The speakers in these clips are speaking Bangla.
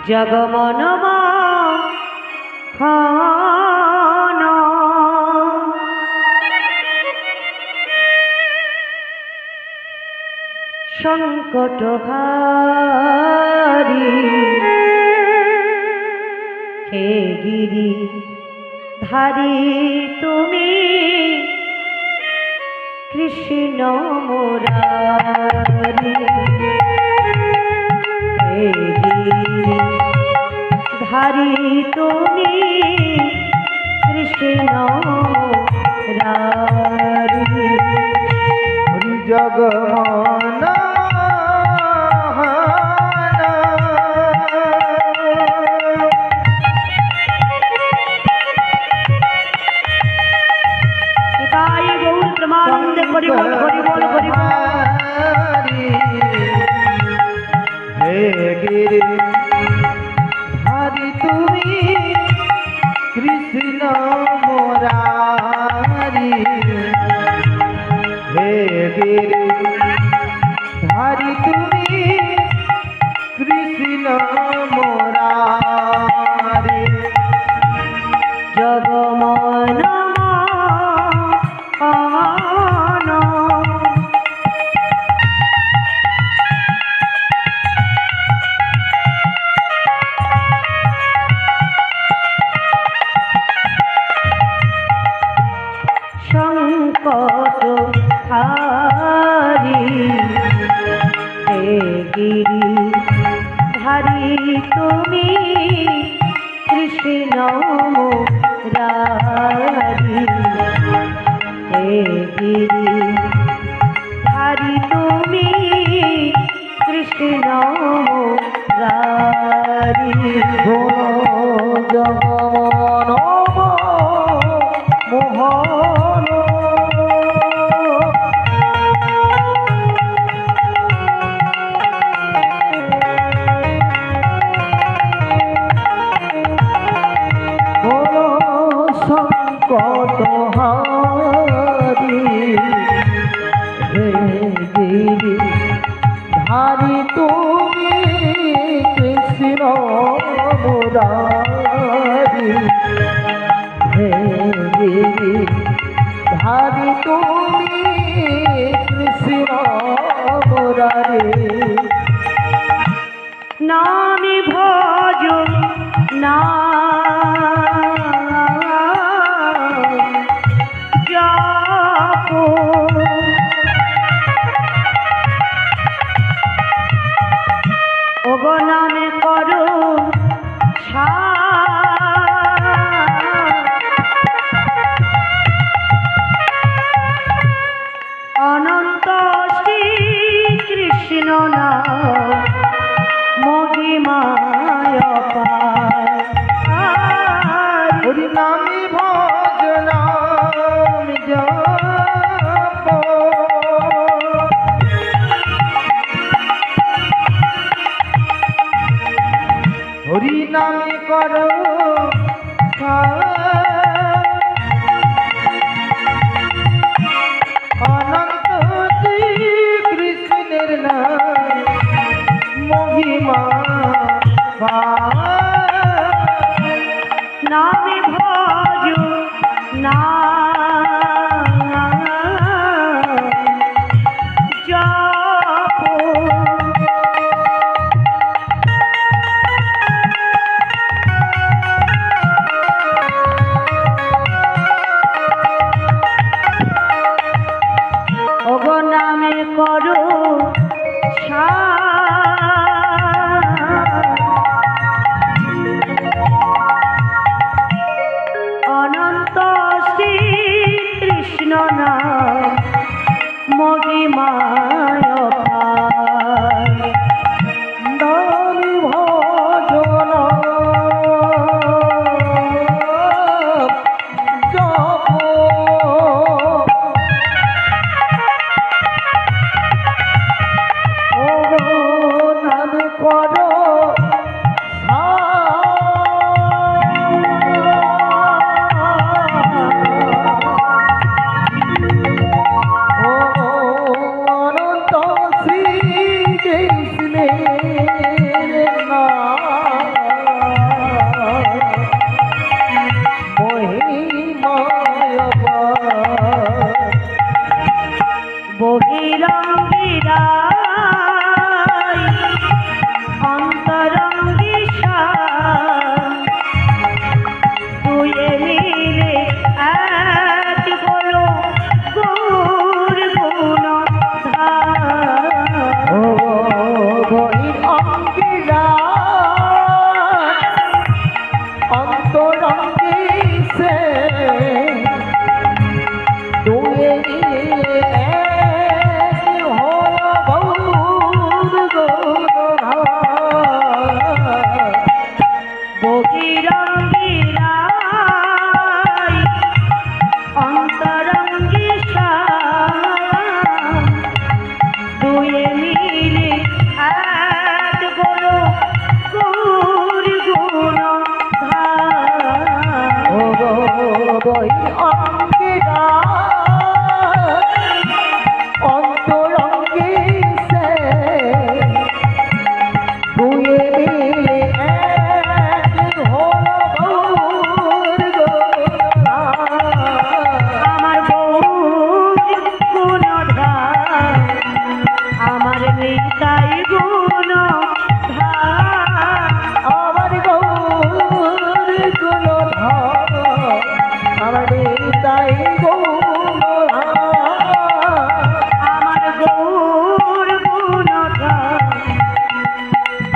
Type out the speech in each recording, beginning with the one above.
জগমনম খান সংকটহারি হে গিরি ধারি তুমি কৃষ্ণ মুরারি হে গিরি ধারি তুমি কৃষ্ণ মুরারি জগমন হে গিরি ধারি তুমি কৃষ্ণ মুরারি হে গিরি ধারি তুমি কৃষ্ণ মুরারি জগমন সংকট হারি হে গিরি ধারি তুমি কৃষ্ণ মুরারি হে গিরি ধারি তুমি কৃষ্ণ মুরারি জগমন মোহন সংকট হারি হে গিরি ধারি তুমি কৃষ্ণ মুরারি হে গিরি ধারি তুমি কৃষ্ণ মুরারি নামি ভজ না ওগো নামে করো অনন্ত শ্রী কৃষ্ণ না মহিমায় হরি নামে ভজনাম জপ হরি নামে করো অনন্ত শ্রী কৃষ্ণের নাম মহিমা নামে ভজ না ওগো নামে করো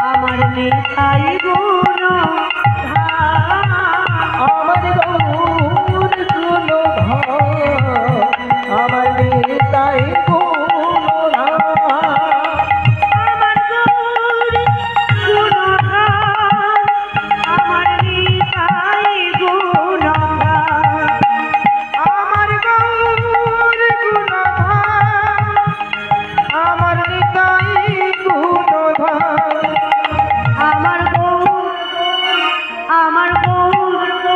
আমার নিতাই গুণ আমার গৌর গুণধাম আমার নিতাই গুণধাম আমার গৌর গুণগান আমার নিতাই গুণগান আমার গৌর গুণধাম আমার নিতাই গুণধাম আমার গৌর আমার গৌর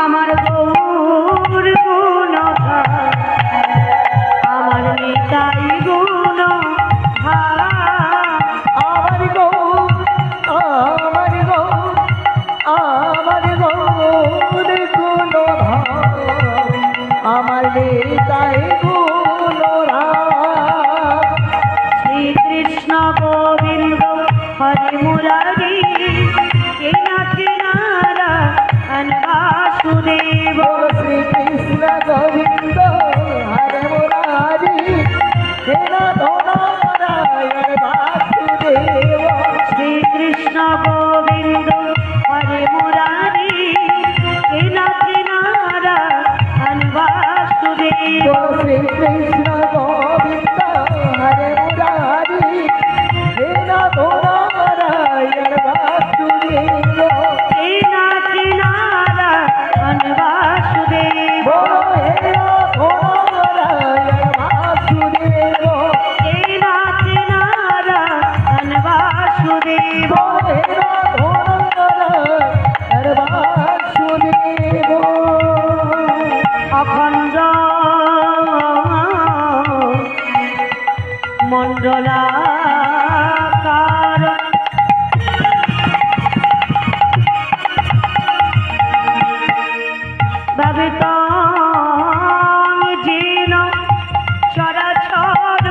আমার গৌর গুণগান আমার নিতাই গুণগান আমার গৌর আমার গৌর আমার গৌর গুণধাম আমার নিতাই গুণধাম শ্রীকৃষ্ণ গোবিন্দ হরি মুরারি কে নাথ নারায়ণ বাসুদেব শ্রী কৃষ্ণ গোবিন্দ হরে মুরারি হে নারায়ণ বাসুদেব শ্রীকৃষ্ণ গোবিন্দ হরি মুরারি কে নাথ নারায়ণ বাসুদেব শ্রী কৃষ্ণ গোবিন্দ হরে মুরারি হে নারায়ণ বাসুদেব কে নাথ নারায়ণ বাসুদেব হে নারায়ণ বাসুদেব কে নাথ নারায়ণ বাসুদেব অখণ্ড মণ্ডলাকার ভাবিত যেন চরাচর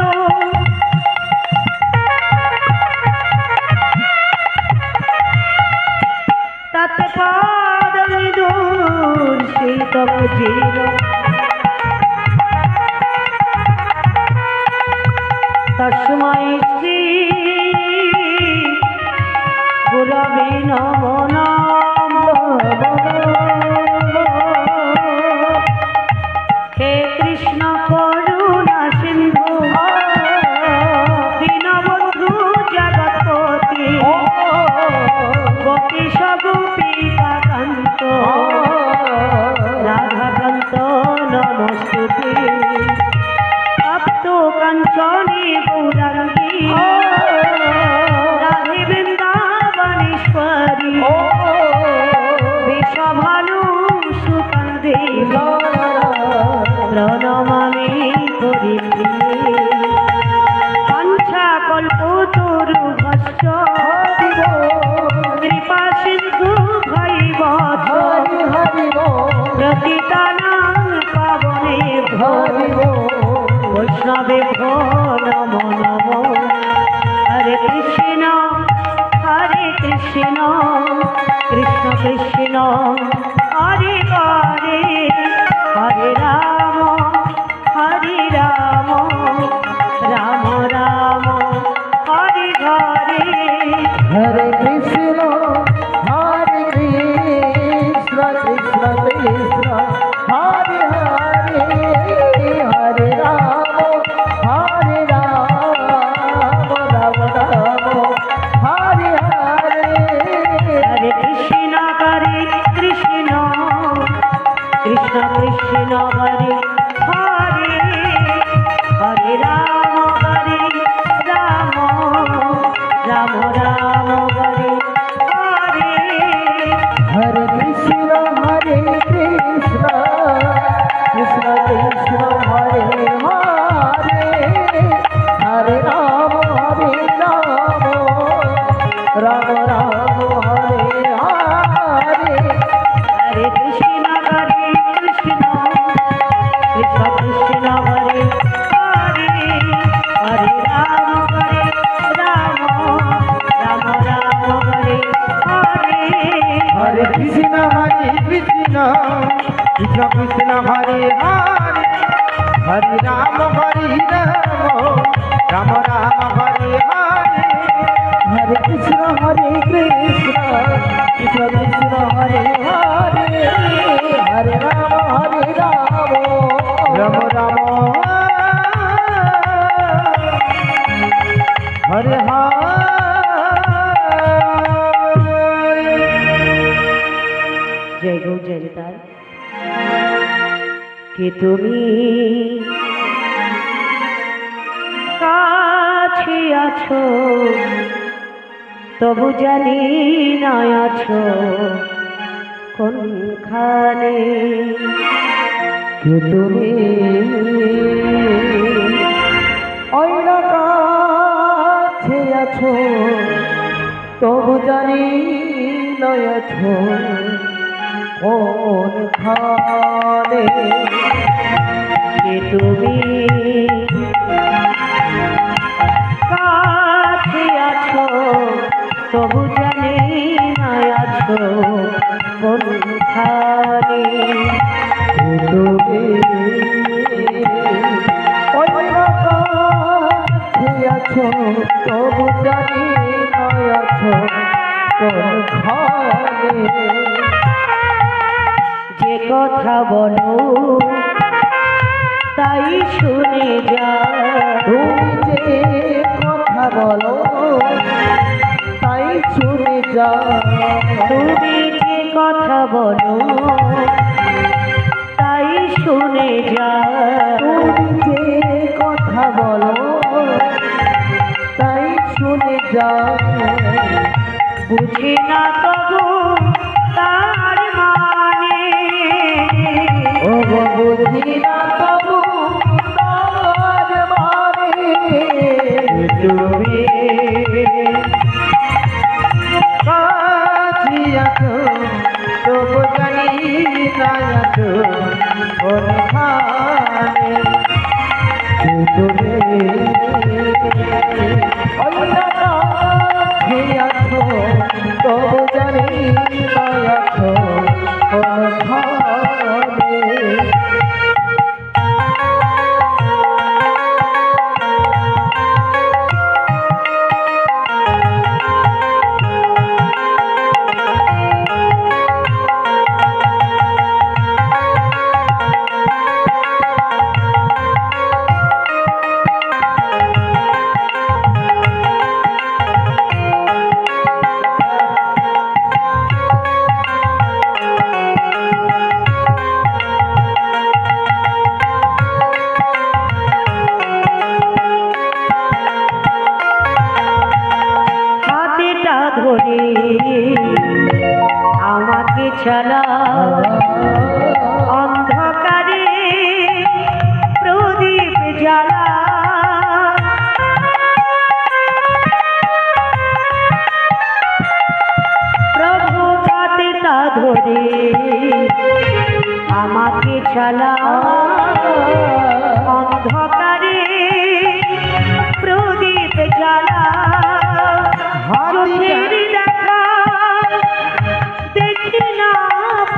তাতে পাদ দূর সেই তব যেন তস্मै শ্রী গুরবে নমো নমঃ হে কৃষ্ণ করুণা সিন্ধু দীনবন্ধু জগৎপতি গোপীশ গোপিকাকান্ত রাধাকান্ত নমস্তুতে তপ্ত কাঞ্চনে গৌরাঙ্গী রাধে বৃন্দাবনেশ্বরী বিষভানু সুকান্দে প্রণমামি হরিপ্রিয়ে পঞ্চা কল্পতরুভশ্চ কৃপা সিন্ধু ভৈবচ প্রতিতানাং পাবনেভ্যো বৈষ্ণবেভ্যো নমো নমো হরে কৃষ্ণ কৃষ্ণ কৃষ্ণ হরে হরে হরে রাম রাম রাম হরে হরে হরে কৃষ্ণ কৃষ্ণ কৃষ্ণ হরে হরে হরে রাম রাম রাম হরে হরে হরে কৃষ্ণ কৃষ্ণ কৃষ্ণ হরে হরে হরে রাম রাম হরে হরে হরে কৃষ্ণ কৃষ্ণ কৃষ্ণ হরে হরে হরে রাম রাম রাম হরে হরে হরে কৃষ্ণ কৃষ্ণ কৃষ্ণ হরে হরে হরে রাম রাম হরে হরে হরে কৃষ্ণ কৃষ্ণ কৃষ্ণ হরে হরে হরে রাম রাম রাম রাম হরে হরে হরে কৃষ্ণ কৃষ্ণ কৃষ্ণ হরে হরে হরে রাম রাম রাম হরে হরে জয় গৌ জয় নিতাই। কে তুমি কাছে আছো তবু জানি না আছো কোনখানে। কে তুমি অইনা কাছে আছো তবু জানি না আছো কোনখানে। কে তুমি কাছে আছো তবু জানি না আছো কোনখানে। তুমি অইনা কাছে আছো তবু জানি না আছো কোনখানে। যে কথা বলো তাই শুনে যা, তুমি যে কথা বলো তাই শুনে যা। তুমি যে কথা বলো তাই শুনে যা। তুমি যে কথা বলো তাই শুনে যা। বুঝি না তবু তার মানে, ও গো বুঝি না তবু তার মানে। তুমি কাছে আছো তবু জানি না আছো কোনখানে। তুমি অইনা কাছে আছো তবু জানি না আছো কোনখানে। হাতেটা ধরে আমাকে চালা অন্ধকারে প্রদীপ জ্বালা। প্রভু হাতেটা ধরে আমাকে চালা অন্ধকারে প্রদীপ জ্বালা। চোখের দেখা দেখি না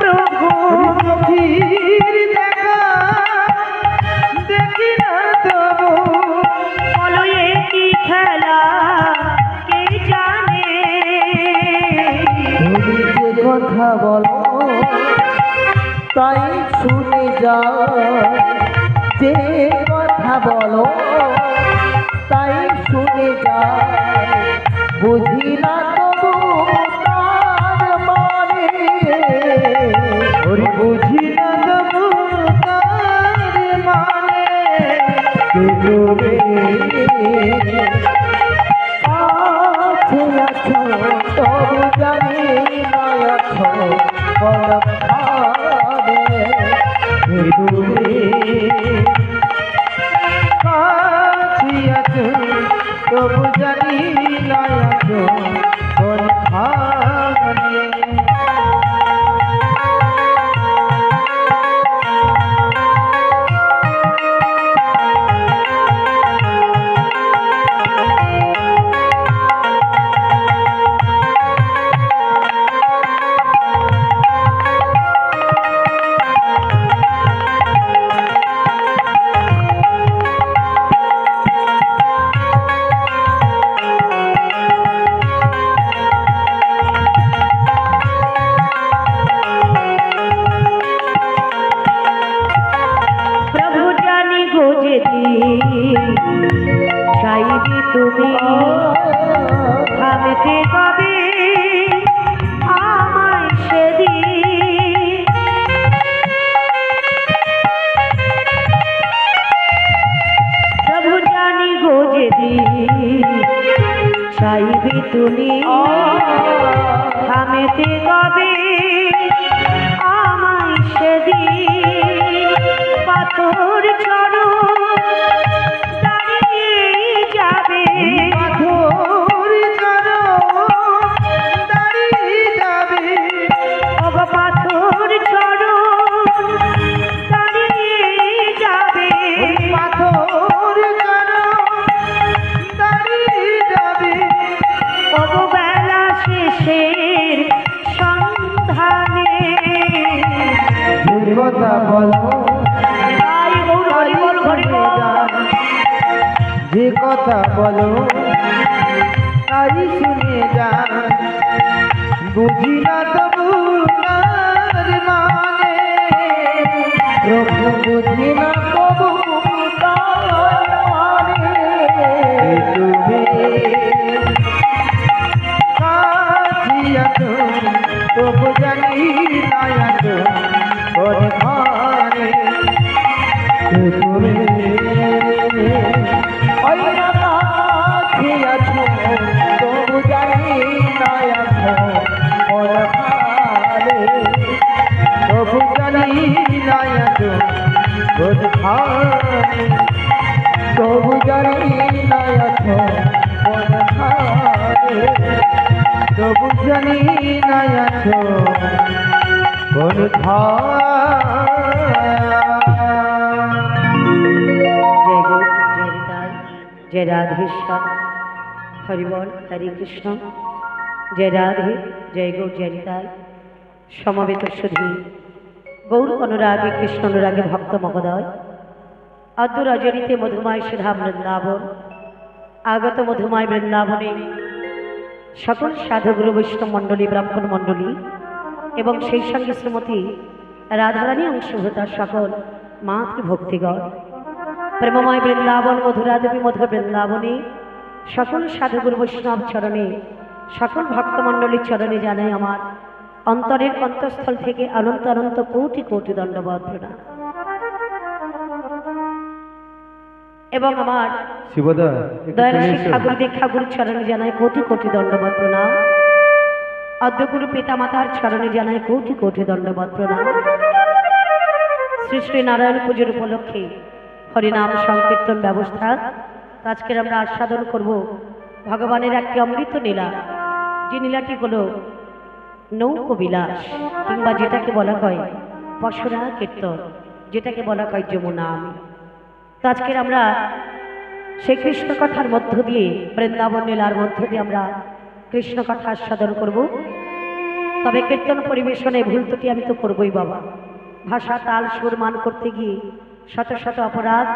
প্রভু, চোখের দেখা দেখি না তবু। বলো এ কি খেলা কে জানে। তুমি যে কথা বলো তাই শুনে যা। যে কথা বলো তাই শুনে যা। বুঝি না তবু তার মানে। ওরে বুঝি না তবু তার মানে। তুমি কাছে আছো তবু জানি না আছো কোনখানে। তুমি কাছে আছো তবু জানি না আছো কোনখানে। থামেতে কবে আমায় সেদিন পাথর চরণ দাঁড়িয়ে যাবে পাথর চরণ দাঁড়িয়ে যাবে ওগো পাথর চরণ দাঁড়িয়ে যাবে পাথর চরণ দাঁড়িয়ে যাবে ওগো বেলা শেষের সন্ধানে যে কথা বলো তাই গৌর হরি বল হরি বল। যে কথা বলো তাই শুনে যা বুঝি না তবু তার মানে প্রভু বুঝি না তবু তার মানে তুমি কাছিয়াছো তবু জানি না আছো কোন ঘরে তুমি তবু জানি না আছো কোন ঘরে তবু জানি না আছো কোন ঘরে তবু জানি না আছো কোন ঘরে তবু জানি না আছো কোন জয় গৌর জয় নিতাই জয় রাধেশ্বর হরি বল হরে কৃষ্ণ জয় রাধে জয় গৌর জয় নিতাই সমবেত সুধী গৌর অনুরাগে কৃষ্ণ অনুরাগে ভক্ত মহোদয় অদ্য রজনীতে মধুময় সুধা বৃন্দাবন আগত মধুময় বৃন্দাবনে সকল সাধুগুরু বৈষ্ণব মণ্ডলী ব্রাহ্মণ মণ্ডলী এবং সেই সঙ্গে শ্রীমতী রাধারানী অংশভূতার সকল মাতৃভক্তিগণ প্রেমময় বৃন্দাবন মধুরা দেবী মধুর বৃন্দাবনে সকল সাধুগুরু বৈষ্ণব চরণে সকল ভক্তমণ্ডলীর চরণে জানাই আমার অন্তরের অন্তঃস্থল থেকে অনন্ত অনন্ত কোটি কোটি দণ্ডবত প্রণাম এবং আমার শিবদা দয়াল শিক্ষাগুরু দীক্ষাগুরুর চরণে জানাই কোটি কোটি দণ্ডবত প্রণাম অদ্যগুরু পিতামাতার চরণে জানাই কোটি কোটি দণ্ডবত প্রণাম শ্রী শ্রী নারায়ণ পুজোর উপলক্ষে হরিনাম সংকীর্তন ব্যবস্থা আজকের আমরা আস্বাদন করব ভগবানের একটি অমৃত লীলা যে লীলাটি হল নৌকবিলাস কিংবা যেটাকে বলা হয় পশরা কীর্তন যেটাকে বলা হয় যমুনা আমি তো আজকের আমরা সেই কৃষ্ণ কথার মধ্য দিয়ে বৃন্দাবন লীলার মধ্য দিয়ে আমরা কৃষ্ণ কথা আস্বাদন করব তবে কীর্তন পরিবেশনে ভুল ত্রুটি আমি তো করবই বাবা ভাষা তাল সুর মান করতে গিয়ে শত শত অপরাধ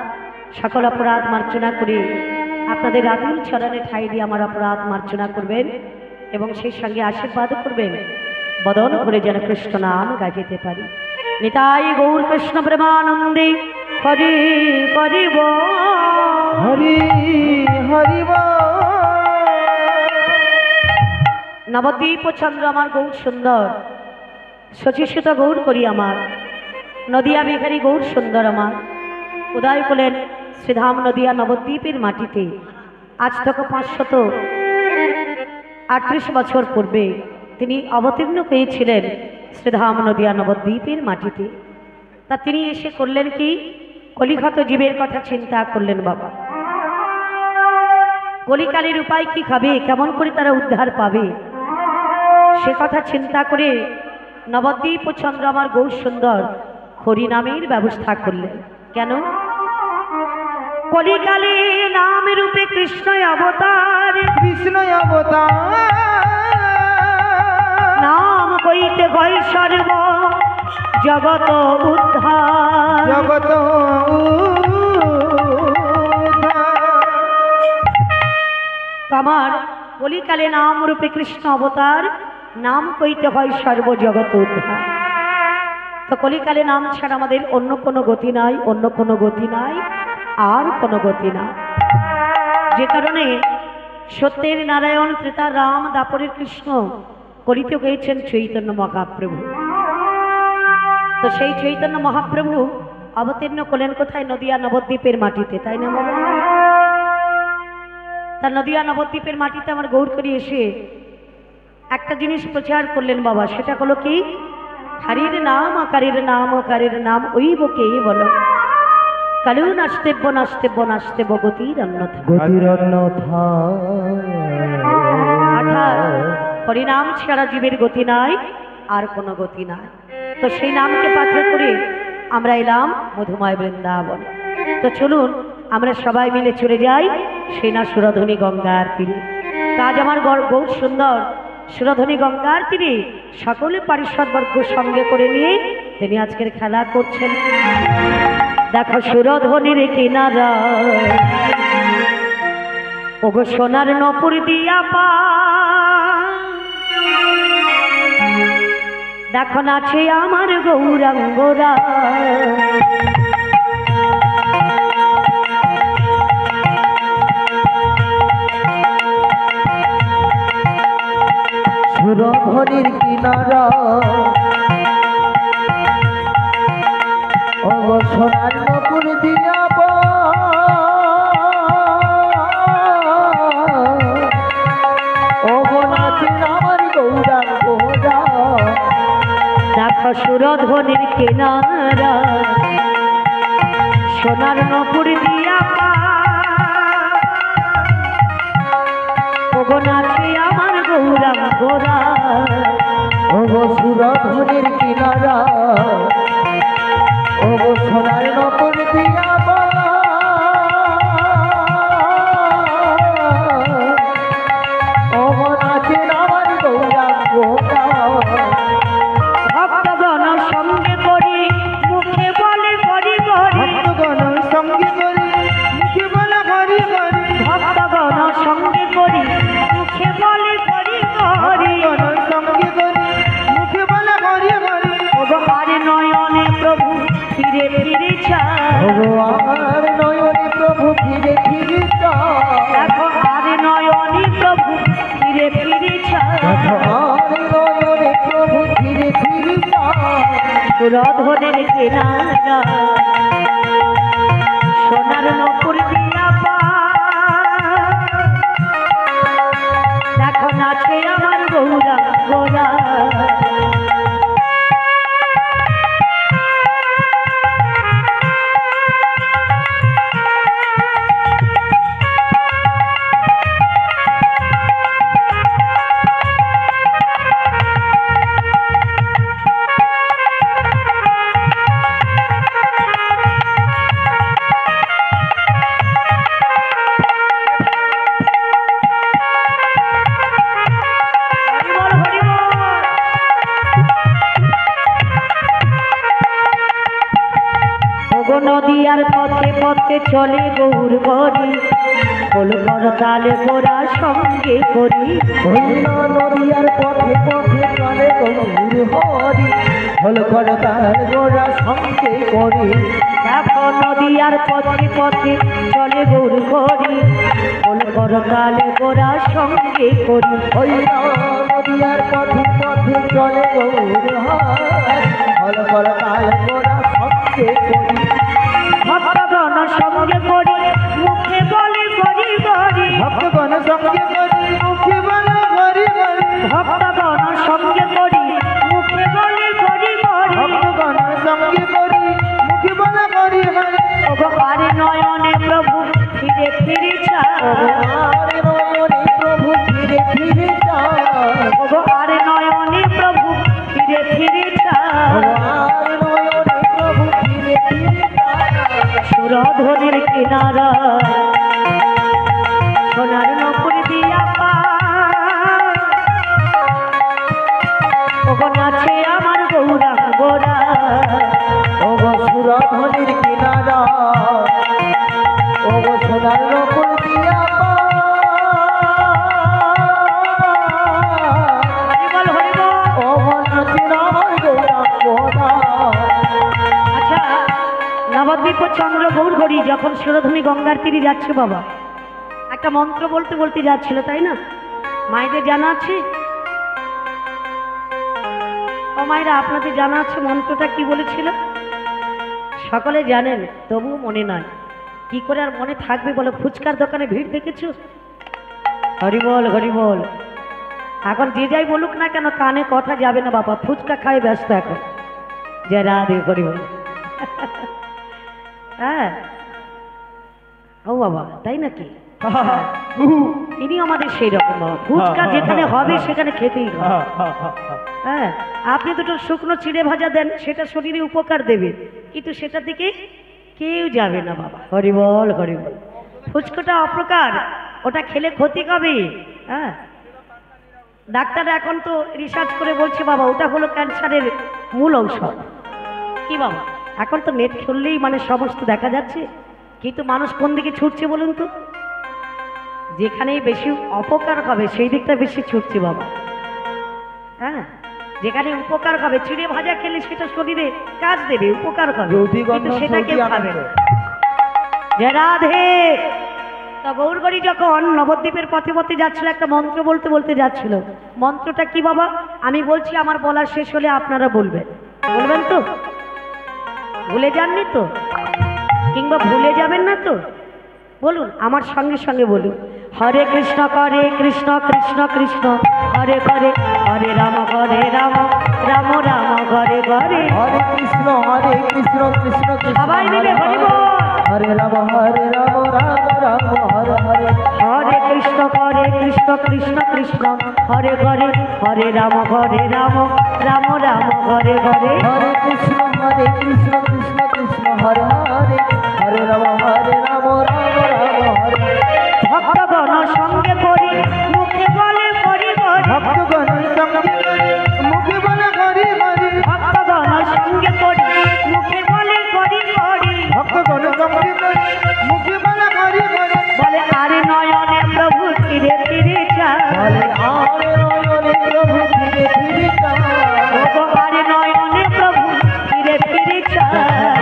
সকল অপরাধ মার্জনা করে আপনাদের রাতুল চরণে ঠাই দিয়ে আমার অপরাধ মার্জনা করবেন এবং সেই সঙ্গে আশীর্বাদ করবেন বদন করে যেন কৃষ্ণ নাম গাইতে পারি নিতাই গৌর কৃষ্ণ প্রেমানন্দে হরি করিব হরি হরি নবদ্বীপ চন্দ্র আমার গৌর সুন্দর শচীসুত গৌর করি আমার নদিয়া বিহারী গৌর সুন্দর আমার উদয় করলেন শ্রীধাম নদিয়া নবদ্বীপের মাটিতে আজ থেকে 538 বছর পূর্বে তিনি অবতীর্ণ হয়েছিলেন শ্রীধাম নদিয়া নবদ্বীপের মাটিতে তা তিনি এসে করলেন কি কলিক্ষত জীবের কথা চিন্তা করলেন বাবা কলিকালের উপায় কি খাবে কেমন করে তারা উদ্ধার পাবে সে কথা চিন্তা করে নবদ্বীপ চন্দ্র আমার গৌর সুন্দর হরিনামের ব্যবস্থা করলেন কেন কলিকালে নাম রূপে কৃষ্ণ অবতার নাম কইতে হয় সর্ব জগত উদ্ধার জগত আমার কলিকালে নাম রূপে কৃষ্ণ অবতার নাম কইতে হয় সর্বজগত উদ্ধার তো কলিকালে নাম ছাড়া আমাদের অন্য কোনো গতি নাই অন্য কোনো গতি নাই আর কোনো গতি না যে কারণে সত্যের নারায়ণ ত্রেতা রাম দাপরের কৃষ্ণ কলিতে হয়েছেন চৈতন্য মহাপ্রভু তো সেই চৈতন্য মহাপ্রভু অবতীর্ণ করলেন কোথায় নদিয়া নবদ্বীপের মাটিতে তাই না বাবা তার নদিয়া নবদ্বীপের মাটিতে আমার গৌর করি এসে একটা জিনিস প্রচার করলেন বাবা, সেটা হলো কি, হরির নাম আকারের নাম আকারের নাম ওই বকেই বলো, কালু নাস্তেব্য নাস্তেব্য নাস্তেব্য গতির অন্যথা। গতির অন্যথা। অর্থাৎ হরিনাম ছাড়া জীবের গতি নাই, আর কোনো গতি নাই। তো সেই নামকে পাথর করে আমরা এলাম মধুময় বৃন্দাবনে। তো চলুন আমরা সবাই মিলে চলে যাই সেই না সুরধনী গঙ্গার তীরে। কাজ আমার বহুত সুন্দর, সুরধনী গঙ্গার তীরে সকলে পারিষদবর্গ সঙ্গে করে নিয়ে তিনি আজকের খেলা করছেন। দেখো সুরধনীর কিনারা ওগো সোনার নপুর দিয়া পা, দেখো নাচে আমার গৌরাঙ্গরা, সুরধনীর কিনারা ওগো সোনার নপুর দিয়া পা, ওগো নাচে আমার গৌরাঙ্গরা। দেখো সুরধনীর কিনারা সোনার নপুর দিয়া পা, ওগো নাচে আমার গৌরাঙ্গরা। ওগো সুরধনীর কিনারা ওগো সোনার নপুর দিয়া পা, ওগো নাচে আমার গৌরাঙ্গরা। ভক্তগণ সঙ্গে করি মুখে বলে করি করি, ভক্তগণ সঙ্গে করি মুখে বলা করি করি, ভক্তগণ সঙ্গে করি মুখে বলে করি করি, ভক্তগণ সঙ্গে করি মুখে বলা করি করি। ওগো আর নয়নে প্রভু ফিরে ফিরে চায়, ওগো আমার নয়নে প্রভু ফিরে ফিরে চায়, দেখো আর নয়নে প্রভু ফিরে ফিরে চায়, আমার নয়নে প্রভু ফিরে ফিরে চায়। সুরধনের কিনারা সোনার নপুর দিয়া পা, দেখো নাচে আমার গৌরাঙ্গরা। নদিয়ার পথে পথে চলে গৌর গরি, হল করতালে গোরা সঙ্গে করি, নদিয়ার পথে পথে চলে গৌর হরি, হল করতাল গোরা সঙ্গে করি। দেখো নদিয়ার পথে পথে চলে গৌর গরি, হল করতালে গোরা সঙ্গে করি, ওই নদিয়ার পথে পথে চলে গৌর হরি, হল করতাল গোরা সঙ্গে করি। ভক্তগণ সঙ্গে করি মুখে বলে করি করি, ভক্তগণ সঙ্গে করি মুখে বলা করি করি, ভক্তগণ সঙ্গে করি মুখে বলে করি করি, ভক্তগণ সঙ্গে করি মুখে বলা করি করি। ওগো আর নয়নে প্রভু ফিরে ফিরে চায়, আর নয়নে প্রভু ফিরে ফিরে চায়, ওগো আর নয়নে প্রভু ফিরে ফিরে চায়, আর নয়নে প্রভু ফিরে ফিরে চায়। সুরধনের কিনারা সোনার নপুর দিয়া পা, ওগো নাচে আমার গৌরাঙ্গরা। ওগো সুরধনীর কিনারা ওগো সোনার নপুর দিয়া পা, হরিবল হরিবল। ওগো নাচে আমার গৌরাঙ্গরা। আচ্ছা, নবদ্বীপ চন্দ্র গৌরহরি যখন সুরধনী গঙ্গার তীরে যাচ্ছে বাবা, একটা মন্ত্র বলতে বলতে যাচ্ছিল, তাই না? মায়েদের জানা আছে? ও মায়েরা, আপনাদের জানা আছে মন্ত্রটা কি বলেছিল? সকলে জানেন, তবুও মনে নয়। কি করে আর মনে থাকবে বলো? ফুচকার দোকানে ভিড় দেখেছো? হরিবল হরিবল। এখন যে যাই বলুক না কেন কানে কথা যাবে না বাবা, ফুচকা খাই ব্যস্ত এখন। যে রাধে করি বল। হ্যাঁ ও বাবা তাই নাকি? ইনি আমাদের সেই রকম বাবা, ফুচকা যেখানে হবে সেখানে খেতেই হবে। হ্যাঁ আপনি দুটো শুকনো চিড়ে ভাজা দেন, সেটা শরীরে উপকার দেবে, কিন্তু সেটার দিকে কেউ যাবে না বাবা। হরিবল হরিবল। ফুচকাটা অপকার, ওটা খেলে ক্ষতি হবে। হ্যাঁ ডাক্তার এখন তো রিসার্চ করে বলছে বাবা ওটা হলো ক্যান্সারের মূল ঔষধ। কি বাবা এখন তো নেট খুললেই মানে সমস্ত দেখা যাচ্ছে, কিন্তু মানুষ কোন দিকে ছুটছে বলুন তো? যেখানেই বেশি অপকার হবে সেই দিকটা বেশি ছুটছে বাবা। হ্যাঁ যেখানে উপকার হবে, চিড়ে ভাজা খেলে সেটা শরীরে কাজ দেবে, উপকার হবে, কিন্তু সেটা কেউ খাবে না। জয় রাধে। তা গৌরগড়ি যখন নবদ্বীপের পথে পথে যাচ্ছিল, একটা মন্ত্র বলতে বলতে যাচ্ছিল। মন্ত্রটা কি বাবা? আমি বলছি, আমার বলা শেষ হলে আপনারা বলবেন। বলবেন তো? ভুলে যাননি তো? কিংবা ভুলে যাবেন না তো? বলুন আমার সঙ্গে সঙ্গে বলুন। হরে কৃষ্ণ করে কৃষ্ণ কৃষ্ণ কৃষ্ণ হরে হরে, হরে রাম রাম রাম হরে হরে, হরে কৃষ্ণ কৃষ্ণ কৃষ্ণ সবাই মিলে হরি বল। হরে রাম রাম রাম হরে হরে, হরে কৃষ্ণ কৃষ্ণ কৃষ্ণ হরে হরে, হরে রাম রাম রাম হরে হরে, হরে কৃষ্ণ কৃষ্ণ কৃষ্ণ হরে হরে, হরে রাম রাম রাম হরে। ভক্তগণ সঙ্গে করি মুখে বলে করি হরি, ভক্তগণ সঙ্গে মুখে বলে হরি হরি, ভক্তগণ সঙ্গে করি মুখে বলে করি হরি, ভক্তগণ সঙ্গে মুখে বলে হরি হরি, বলে আরে নয়নে প্রভু ফিরে ফিরে চায়, বলে আরে নয়নে প্রভু ফিরে ফিরে চায়, আরে নয়নে প্রভু ফিরে ফিরে চায়,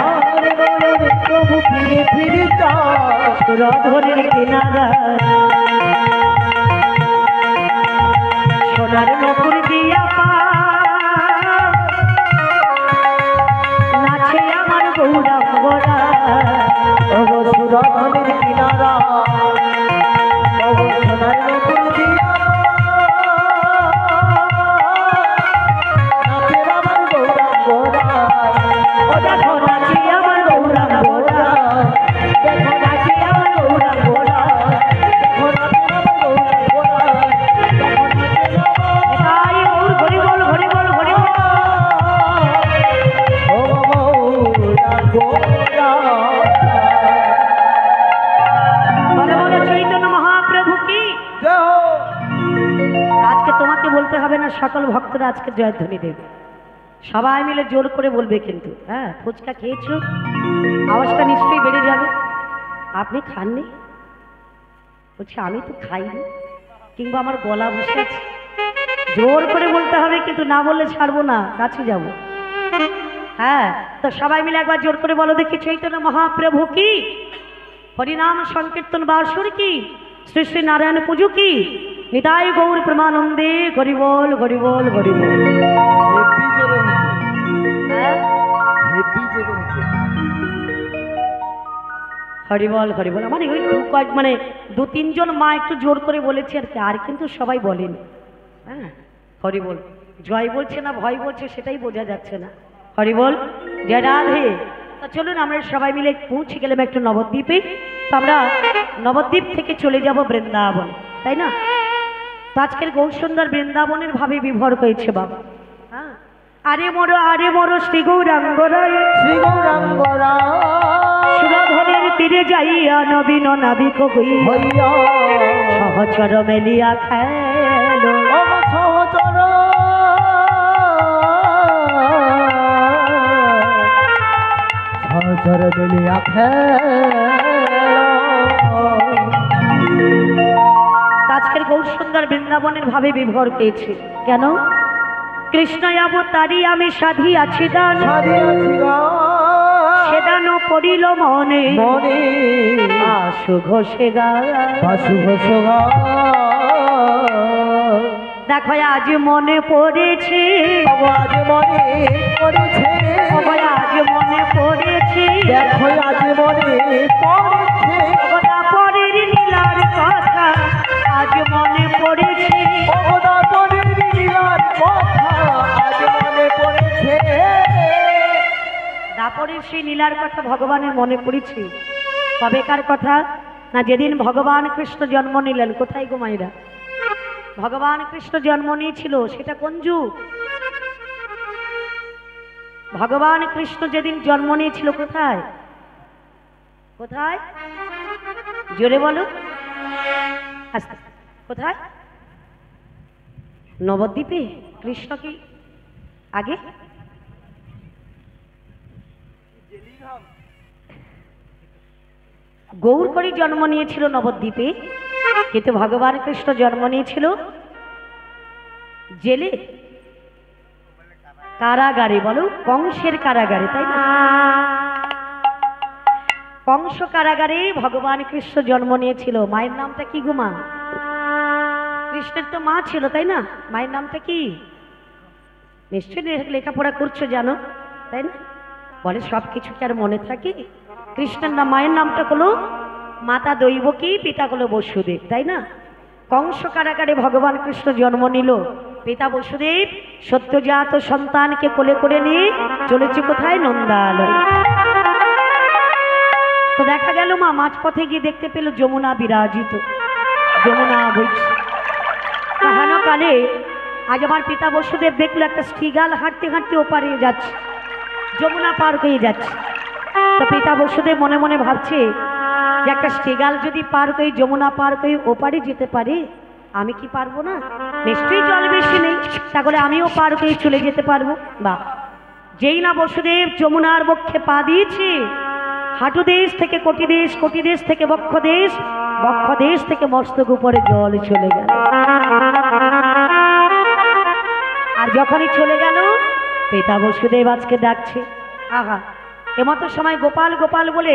আরে নয়নে প্রভু ফিরে ফিরে চায়, সুরধরের কিনারা সোনার নপুর দিয়া নাচে আমার গৌরাঙ্গরা, ওগো সুরধনের কিনারা, ওগো সোনার নপুর দিয়া নাচে আমার গৌরাঙ্গরা, ও দেখো নাচে আমার গৌরাঙ্গরা, দেখো নাচে আমার গৌরাঙ্গরা, দেখো নাচে আমার গৌরাঙ্গরা, দেখো নাচে আমার তাই ওর হরি বল হরি বল হরি বল। ও গৌরাঙ্গরা। বলে বলে চৈতন্য মহাপ্রভু কি? জয় হো। আজকে তোমাকে বলতে হবে না, সকল ভক্তরা আজকে জয়ধ্বনি দেবে, সবাই মিলে জোর করে বলবে কিন্তু। হ্যাঁ ফুচকা খেয়েছো, আওয়াজটা নিশ্চয়ই বেড়ে যাবে। আপনি খাননি? বলছি আমি তো খাইনি, কিংবা আমার গলা বসে আছে। জোর করে বলতে হবে, কিন্তু না বললে ছাড়বো না, কাছে যাব। হ্যাঁ তো সবাই মিলে একবার জোর করে বলো দেখি, চৈতন্য মহাপ্রভু কি? হরিনাম সংকীর্তন বাসুর কি? শ্রী শ্রী নারায়ণ পুজো কি? নিতাই গৌর প্রেমানন্দে হরি বল হরি বল হরি বল। হেভি জোরে হচ্ছে, হ্যাঁ হেভি জোরে হচ্ছে। হরি বল হরি বল। মানে ওই মানে দু তিনজন মা একটু জোর করে বলেছে আর কি, আর কিন্তু সবাই বলেনি। হ্যাঁ হরি বল। জয় বলছে না ভয় বলছে সেটাই বোঝা যাচ্ছে না। হরি বল জয় রাধে। তা চলুন আমরা সবাই মিলে পৌঁছে গেলাম একটু নবদ্বীপে। তো আমরা নবদ্বীপ থেকে চলে যাব বৃন্দাবন, তাই না? তো আজকের গৌরসুন্দর বৃন্দাবনের ভাবে বিভোর হয়েছে বাবা। হ্যাঁ আরে মোরো শ্রী গৌরাঙ্গরায়, শ্রী গৌরাঙ্গরা সুরধরের তীরে যাইয়া নবীন নাবিক হইয়া সহচর মেলিয়া খেলো, সহচর সহচর মিলিয়া আজকের গৌরসুন্দর বৃন্দাবনের ভাবে বিভোর পেয়েছে। কেন? কৃষ্ণ অবতারি আমি সাধিয়াছি দান, সে দান পড়িল মনে মনে আশু ঘোষে গা। বাসু ঘোষগা দেখো আজ মনে পড়েছে, আজ মনে পড়েছে, আজ মনে পড়েছে, দেখো আজ মনে পড়েছে, পরের নীলার কথা আজ মনে পড়েছে, পরের সেই লীলার কথা ভগবানের মনে পড়েছে। কবেকার কথা না, যেদিন ভগবান কৃষ্ণ জন্ম নিলেন। কোথায় গো মায়েরা? ভগবান কৃষ্ণ জন্ম নিয়েছিল সেটা কোন যুগ? ভগবান কৃষ্ণ যেদিন জন্ম নিয়েছিল কোথায়? কোথায়? জোরে বলো। আস্তে। কোথায়? নবদ্বীপে। কৃষ্ণ কি আগে? গৌর করে জন্ম নিয়েছিল নবদ্বীপে, কিন্তু ভগবান কৃষ্ণ জন্ম নিয়েছিল জেলে, কারাগারে। বলো, কংসের কারাগারে, তাই না? কংস কারাগারে ভগবান কৃষ্ণ জন্ম নিয়েছিল। মায়ের নামটা কি গো মা? কৃষ্ণের তো মা ছিল, তাই না? মায়ের নামটা কি? নিশ্চয়ই লেখাপড়া করছো, জানো, তাই না? বলে সব কিছু কি আর মনে থাকে? কৃষ্ণের নাম, মায়ের নামটা হলো মাতা দৈবকী, পিতা হলো বসুদেব, তাই না? কংস কারাগারে ভগবান কৃষ্ণ জন্ম নিল। পিতা বসুদেব সত্যজাত সন্তানকে কোলে করে নিয়ে চলেছে কোথায়? নন্দালয়। তো দেখা গেল মা মাঝপথে গিয়ে দেখতে পেল যমুনা বিরাজিত, যমুনা বইছে। কাহানো কালে আজ আমার পিতা বসুদেব দেখলো একটা স্ট্রিগাল হাঁটতে হাঁটতে ওপারে যাচ্ছে, যমুনা পার হয়ে যাচ্ছে। তো পিতা বসুদেব মনে মনে ভাবছে যে একটা স্ট্রিগাল যদি পার হয়ে যমুনা পার হয়ে ওপারে যেতে পারে, আমি কি পারবো না? নিশ্চয়ই জল বেশি নেই, তাহলে আমিও পার হয়ে চলে যেতে পারবো। বা যেই না বসুদেব যমুনার বক্ষে পা দিয়েছে, হাঁটু দেশ থেকে কোটি দেশ, কোটি দেশ থেকে বক্ষ দেশ, বক্ষ দেশ থেকে মস্তক উপরে জল চলে গেল। আর যখনই চলে গেল, পিতা বসুদেব আজকে ডাকছে। আহা, এমতো সময় গোপাল গোপাল বলে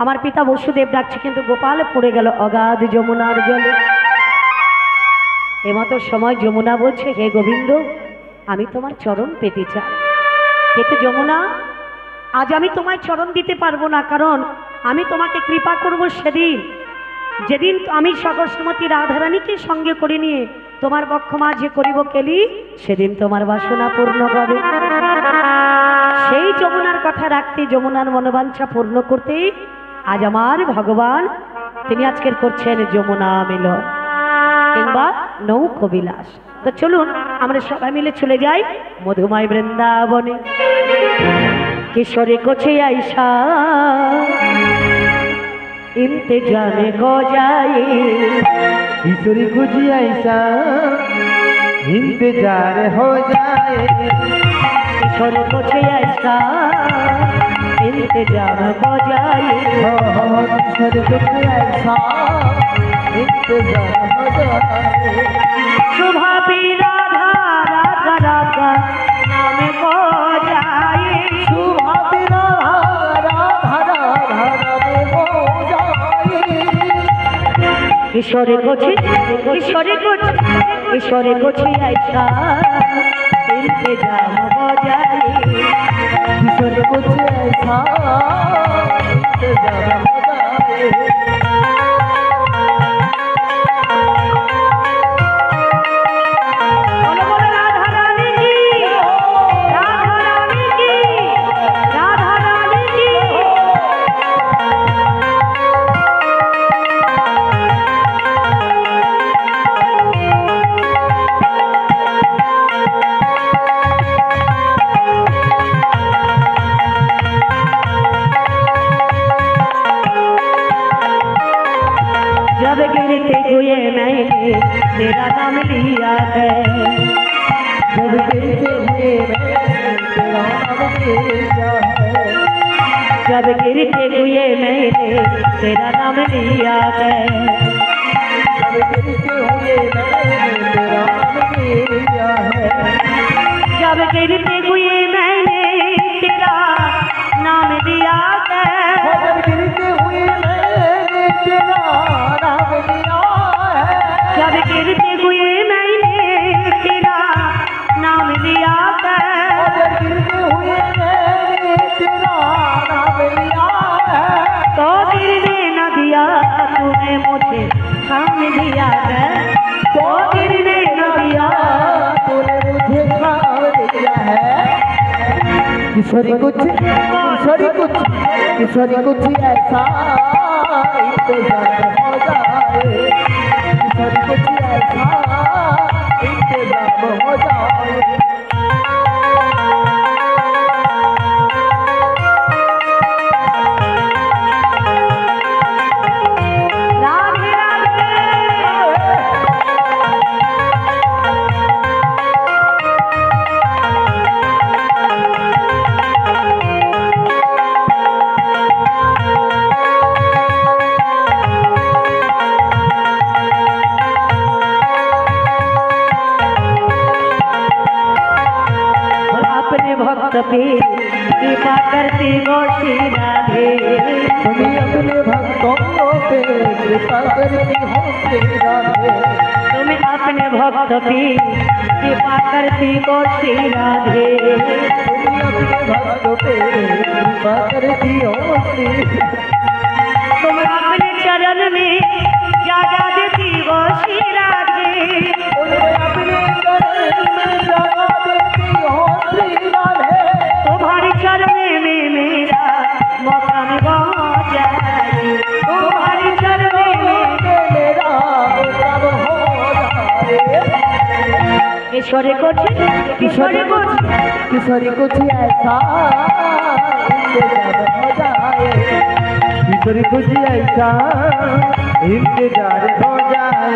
আমার পিতা বসুদেব ডাকছে, কিন্তু গোপাল পড়ে গেল অগাধ যমুনার জলে। এমতো সময় যমুনা বলছে, হে গোবিন্দ, আমি তোমার চরণ পেতে চাই। কিন্তু যমুনা, আজ আমি তোমায় চরণ দিতে পারবো না, কারণ আমি তোমাকে কৃপা করব সেদিন, যেদিন আমি সহস্রমতী রাধারানীকে সঙ্গে করে নিয়ে তোমার বক্ষ মাঝে করিব কেলি, সেদিন তোমার বাসনা পূর্ণ হবে। সেই যমুনার কথা রাখতে, যমুনার মনোবাঞ্ছা পূর্ণ করতে আজ আমার ভগবান তিনি আজকের করছেন যমুনা মিলন কিংবা নৌকো বিলাস। তো চলুন আমরা সবাই মিলে চলে যাই মধুময় বৃন্দাবনে। किशोरी कुछ ऐसा इंतजाम हो जाए, किशोरी कुछ ऐसा इंतजार हो जाए, किशोरी कुछ ऐसा इंतजाम हो जाए, किशोरी कुछ ऐसा इंतजार हो जाए। सुबह भी राधा राधा राधा नाम हो जाए, किशोरी कुछ किशोरी कुछ किशोरी कुछ ऐसा इंतजाम हो जाए, किशोरी कुछ ऐसा इंतजाम हो जाए। जब गिरते हुए मैंने तेरा नाम लिया है, जब गिरते हुए मैंने तेरा नाम लिया है, जब गिरते हुए मैंने तेरा नाम लिया है, जब गिरते हुए मैंने तेरा नाम लिया है, जब गिरते हुए मैंने तेरा नाम लिया है, जब गिरते हुए मैंने तेरा नाम लिया है, जब गिरते हुए मैंने तेरा नाम लिया है, जब गिरते हुए मैंने तेरा नाम लिया है, तो गिरने न दिया तूने मुझे थाम लिया है, तो गिरने न दिया तूने मुझे थाम लिया है। किशोरी कुछ ऐसा इंतजाम हो जाए, किशोरी कुछ ऐसा इंतजाम हो जाए। पे कृपा करती हो श्री राधे, तुम्हें अपने भक्तों पे कृपा करती हो श्री राधे, तुम्हें अपने भक्त पे कृपा करती हो श्री राधे, तुम्हें अपने भक्तों पे कृपा करती हो श्री, तुम अपने चरण में जगा देती हो श्री राधे, तुम्हें अपने चरण में जगा देती हो श्री राधे, तुम्हारे चरण में मेरा मकान हो जाए, तुम्हारे चरण में मेरा मकान हो जाए। किशोरी कुछ ऐसा इंतजार हो जाए, किशोरी कुछ ऐसा इंतजार हो जाए।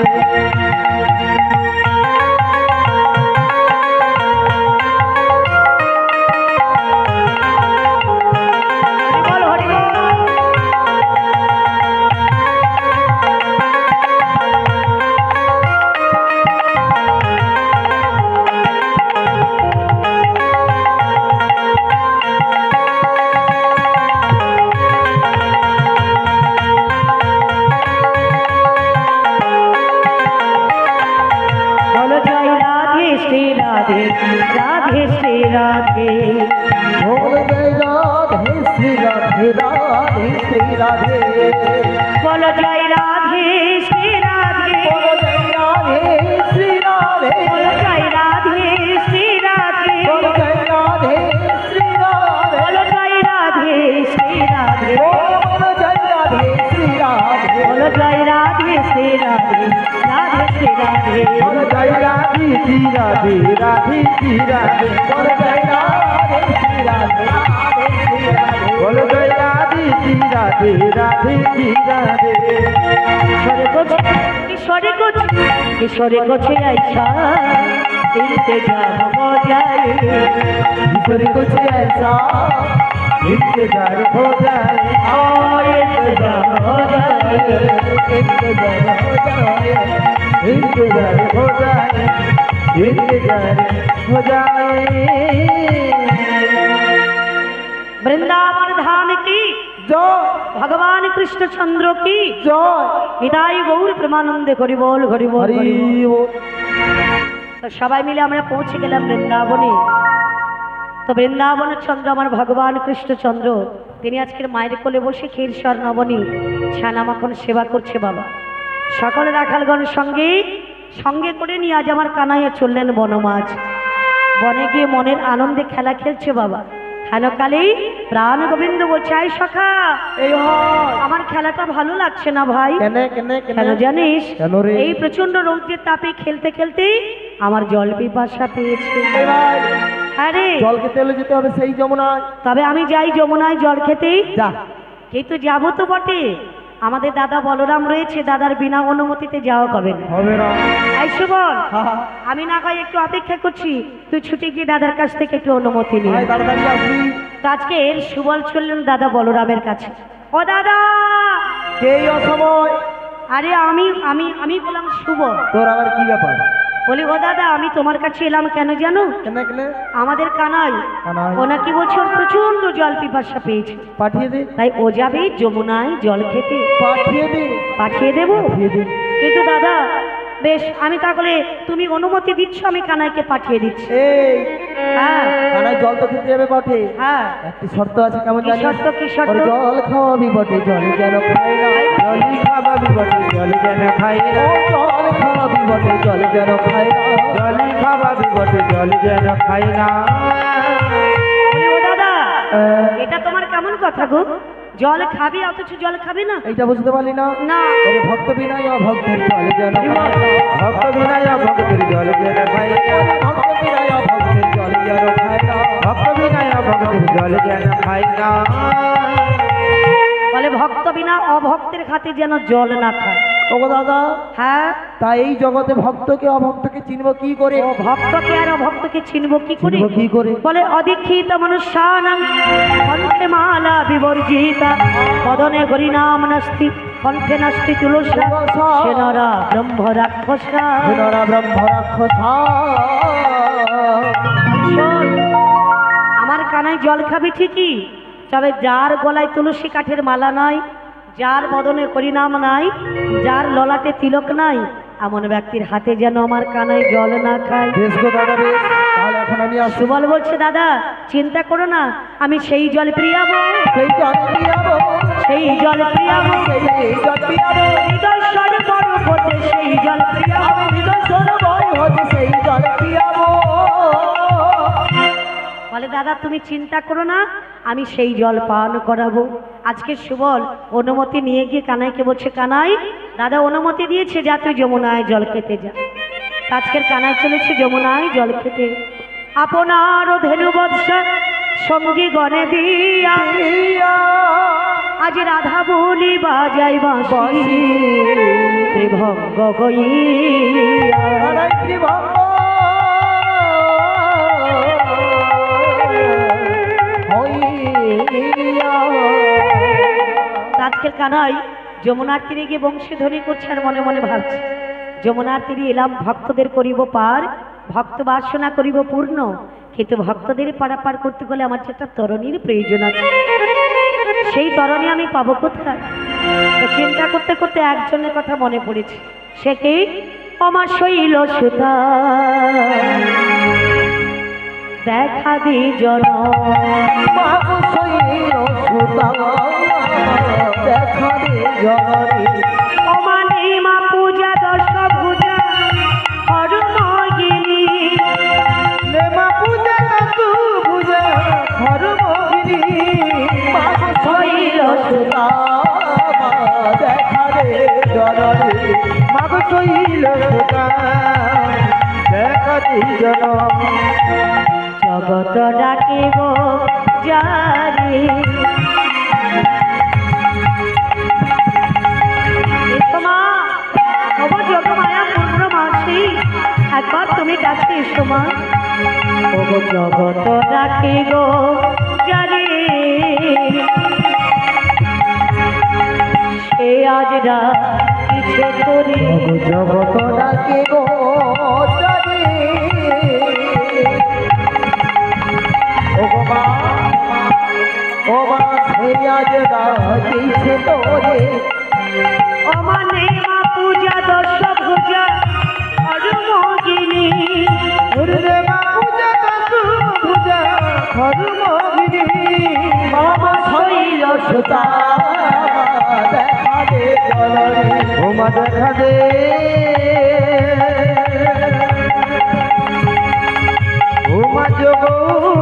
राधे श्री राधे, बोल जय राधे श्री राधे, राधे श्री राधे, बोलो जय राधे श्री राधे, बोल जय राधे श्री राधे, बोलो जय राधे श्री राधे, बोल जय राधे श्री राधे, बोलो जय राधे श्री राधे, बोल जय राधे श्री राधे, बोलो जय राधे श्री राधे, राधे श्री राधे, बोल जय राधे श्री राधे, राधे श्री राधे, बोल जय राधे श्री राधे, राधे श्री राधे, बोल जय राधे श्री राधे, राधे श्री राधे। किशोरी कुछ ऐसा इंतजाम हो जाए, किशोरी कुछ ऐसा इंतजार हो जाए, इंतजाम हो जाए, इंतजार हो जाए, इंतजार हो जाए, इंतजार हो जाए। वृंदावन धाम की जय, भगवान कृष्ण चंद्र की जय, নিতাই গৌর প্রেমানন্দে হরি বল হরি বল হরি হরি বল। বল। তো সবাই মিলে আমরা পৌঁছে গেলাম বৃন্দাবনে। তো বৃন্দাবনের চন্দ্র আমার ভগবান কৃষ্ণচন্দ্র, তিনি আজকের মায়ের কোলে বসে ক্ষীর স্বর্ণবনী ছানা মাখন সেবা করছে বাবা। সকল রাখালগণের সঙ্গে সঙ্গে করে নিয়ে আজ আমার কানাইয়া চললেন বনমাঝ। বনে গিয়ে মনের আনন্দে খেলা খেলছে বাবা। হেনকালেই প্রাণ গোবিন্দ বলছে, আই সখা, এই হয় আমার খেলাটা ভালো লাগছে না ভাই। কেন কেন কেন জানিস? কেন রে? এই প্রচন্ড রৌদ্রের তাপে খেলতে খেলতে আমার জল পিপাসা পেয়েছে। এই ভাই, আরে জল খেতে হলে যেতে হবে সেই যমুনায়। তবে আমি যাই যমুনায় জল খেতে। যা, কিন্তু যাবো তো বটে, আমাদের দাদা বলরাম রয়েছে, দাদার বিনা অনুমতিতে যাওয়া হবে না। হবে না। এই সুবল, হ্যাঁ, হ্যাঁ। আমি না হয় একটু অপেক্ষা করছি, তুই ছুটি গিয়ে দাদার কাছ থেকে একটু অনুমতি নিয়ে। ভাই তাড়াতাড়ি আসবি। তো আজকে এর সুবল চললেন দাদা বলরামের কাছে। ও দাদা, কে এই অসময়? আরে আমি আমি আমি বললাম শুভ। তোর আবার কি ব্যাপার? বলি ও দাদা, আমি তোমার কাছে এলাম কেন জানো? কেন কেন? আমাদের কানাই কানাই। ও নাকি বলছে ওর প্রচন্ড জল পিপাসা পেয়েছে, পাঠিয়ে দে, তাই ও যাবে যমুনায় জল খেতে। পাঠিয়ে দে, পাঠিয়ে দেবো? পাঠিয়ে দে। কিন্তু দাদা বেশ, আমি তাহলে তুমি অনুমতি দিচ্ছ, আমি কানাইকে পাঠিয়ে দিচ্ছি। এই হ্যাঁ কানাই জল তো খেতে যাবে বটে, হ্যাঁ। একটি শর্ত আছে, কেমন কি জানিস? শর্ত, কি শর্ত? ওর জল খাওয়াবি বটে, জল যেন খাই না। জল খাওয়াবি বটে, জল যেন খাই না। জল খাওয়াবি বটে, জল যেন খাই না। জল খাওয়াবি বটে, জল যেন খাই না। বলি ও দাদা, এটা তোমার কেমন কথা গো? জল খাবি অথচ জল খাবি না? এইটা বুঝতে পারলি না? না। ওরে ভক্ত বিনয় অভক্তের জল যেন ভক্ত বিনয় অভক্তের জল যেন খাই না, ভক্ত বিনয় অভক্তের জল যেন খাই না, ভক্ত বিনয় অভক্তের জল যেন খাই না। বলে ভক্ত বিনা অভক্তের খাতে যেন জল না খায়। ওগো দাদা, হ্যাঁ, তাই এই জগতে ভক্তকে অভক্তকে চিনব কি করে? ও ভক্তকে আর অভক্তকে চিনবো কি করে? চিনব কি করে? বলে অদীক্ষিত মনুষ্যানাং কণ্ঠে মালা বিবর্জিতা বদনে হরিনাম নাস্তি কণ্ঠে নাস্তি তুলসা সেনরা ব্রহ্ম রাক্ষসা। সেনরা ব্রহ্ম রাক্ষসা। শোন, আমার কানায় জল খাবি ঠিকই, তবে যার গলায় তুলসী কাঠের মালা নাই, যার বদনে হরিনাম নাই, যার ললাটে তিলক নাই, এমন ব্যক্তির হাতে যেন আমার কানায় জল না খায়। বেশ গো দাদা, বেশ। তাহলে এখন আমি আসবো। সুবল বলছে, দাদা চিন্তা করো না, আমি সেই জল প্রিয়াবো, সেই জল পিয়াবো, সেই জল প্রিয়াবো, সেই জল পিয়াবো, হৃদয় সরোবর হতে সেই জল প্রিয়াবো, আমি হৃদয় সরোবর হতে সেই জল পিয়াবো। বলে দাদা তুমি চিন্তা করো না, আমি সেই জল পান করাবো। আজকে সুবল অনুমতি নিয়ে গিয়ে কানাইকে বলছে, কানাই দাদা অনুমতি দিয়েছে যা তুই যমুনায় জল খেতে যা। আজকের কানাই চলেছে যমুনায় জল খেতে। আপনার ধেনু বৎসা সঙ্গী গণে দিয়া আজ রাধা বলি বাজাই বাঁশি ত্রিভঙ্গ হইয়া। ত্রিভঙ্গ আজকের কানাই যমুনার তীরে গিয়ে বংশীধ্বনি করছে আর মনে মনে ভাবছে, যমুনার তীরে এলাম ভক্তদের করিব পার, ভক্ত বাসনা করিব পূর্ণ, কিন্তু ভক্তদের পারাপার করতে গেলে আমার একটা তরণীর প্রয়োজন আছে। সেই তরণী আমি পাবো কোথায়? তো চিন্তা করতে করতে একজনের কথা মনে পড়েছে, সে কি? আমার শৈল সুতা দেখা দি জন দেখা দি জননী অমানে মা পূজা দশ পূজা হরমগিনী নেমা পূজা দশু পূজা হরমগিনী শৈল সুতা দেখা দে জননী মাগ শৈল সুতা দেখা দি জননী জগত ডাকে গো জারি। একবার তুমি কাছে এসো মা। ও জগত ডাকে গো জারি, সে আজ ডাকিছে করি। জগত ডাকে গো জারি, ও মা সে আজ ডাকিছে তোরে। অমানে মা পূজা দশ পূজা হরমগিনী মা পূজা দশু পূজা হরমগিনী মামা শৈল সুতা দেখা দে জননী। ও মা দেখা দে, ও মা জগৌ